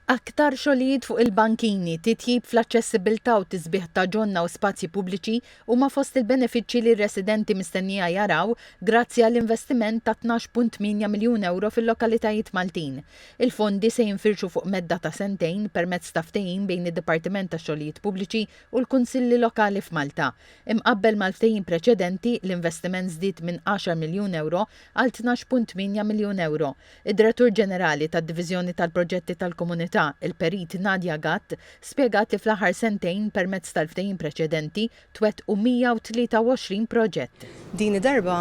Aktar xogħlijiet fuq il-bankini, titjib fl-aċċessibilità u tisbieħ ta' ġonna u spazji pubbliċi huma fost il-benefiċċji li r-residenti mistennija jaraw grazzi għall-investiment ta' 12.8 miljun euro fil-lokalitajiet Maltin. Il-fondi se jinfirxu fuq medda ta' sentejn permezz ta' ftehim bejn id-Dipartiment tax-Xogħlijiet Pubbliċi u l-Kunsilli Lokali f'Malta. Imqabbel mal-ftehim preċedenti, l-investiment żdied minn 10 miljun euro għal 12.8 miljun euro. Id-Direttur Ġenerali tad-Diviżjoni tal-Proġetti tal-Komunità il-Perit Nadja Gatt spjegat li fl-aħħar sentejn permezz tal-ftehim preċedenti twettqu 123 proġett. Din id-darba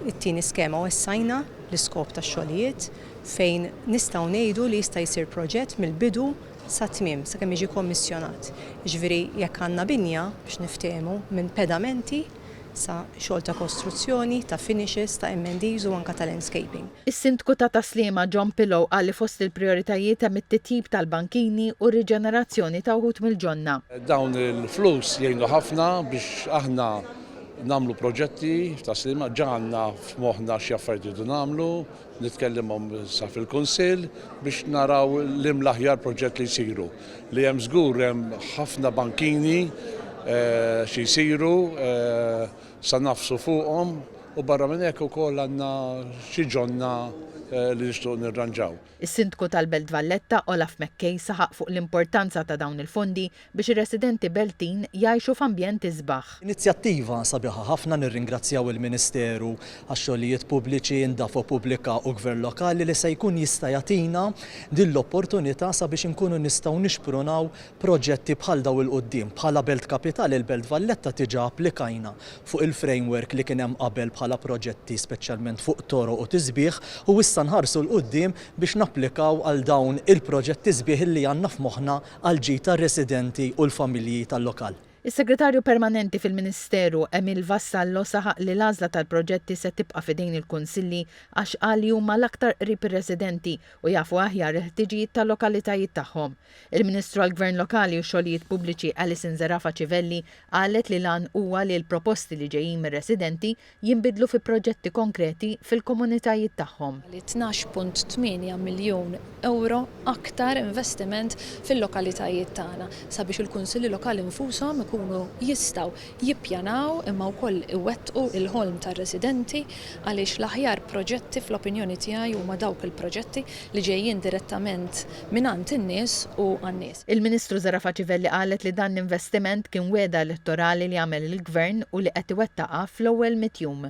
it-tieni skema wessajna l-iskop tax-xogħlijiet fejn nistgħu ngħidu li jista' jsir proġett mill-bidu sa tmiem sakemm jiġi kommissjonat. Jiġifieri jekk għandna binja biex niftehmu minn pedamenti sa xogħol ta' kostruzzjoni, ta' finishes, ta' M&Ds u anke ta' landscaping. Is-Sindku ta' Taslima John Pillow qal li fost il-prijoritajiet hemm it-titjib tal-bankini u r-riġenerazzjoni ta' wħud mill-ġonna. Dawn il-flus jgħinu ħafna biex aħna nagħmlu proġetti f'Taslima, ġa għandna f'moħħna xi affarijiet irridu nagħmlu, nitkellimhom sa fil-Kunsill biex naraw l-aħjar proġett li jsiru. Li hemm żgur hemm ħafna bankini xi jsiru sa nafsu fuqhom u barra minn hekk ukoll għandna xi ġonna li nixtiequ nirranġaw. Is-Sindku tal-Belt Valletta Olaf McKay saħaq fuq l-importanza ta' dawn il-fondi biex ir-residenti Beltin jgħixu f'ambjent isbaħ. Inizjattiva sabiħa ħafna nirringrazzjaw il-Ministeru għax-xogħlijiet pubbliċi, Indafo Pubblika u Gvern Lokali li se jkun jista' jagħtina din l-opportunità sabiex inkunu nistgħu nixprunaw proġetti bħal daw il-qudiem. Bħala Belt Kapitali il-Belt Valletta diġà applikajna fuq il-framework li kien hemm qabel bħala proġetti speċjalment fuq toroq u tisbieħ u issa nħarsu l-qudiem biex napplikaw għal dawn il-proġetti sbieħ li għandna f'moħħna għal ġid tar-residenti u l-familji tal-lokal. Is-Segretarju Permanenti fil-Ministeru Emil Vassallo saħaq li l-għażla tal-proġetti se tibqa' f'idejn il-Kunsilli għax qal li huma l-aktar qrib ir-residenti u jafu aħjar il-ħtiġijiet tal-lokalitajiet tagħhom. Il-Ministru għall-Gvern Lokali u Xogħlijiet Pubbliċi Alison Zerafa Civelli qalet li lan huwa li l-proposti li ġejjin mir-residenti jinbidlu fi proġetti konkreti fil-komunitajiet tagħhom. 12.8 miljun euro aktar investiment fil-lokalitajiet tagħna sabiex il-Kunsilli Lokali nfushom ikunu jistgħu jippjanaw imma wkoll iwettqu il-ħolm tar-residenti għaliex l-aħjar proġetti fl-opinjoni tiegħi huma dawk il-proġetti li ġejjin direttament mingħand in-nies u għan-nies. Il-Ministru Zerafa Civelli qalet li dan l-investiment kien weda elettorali li għamel il-Gvern u li qed iwettaqa fl-ewwel mitjum.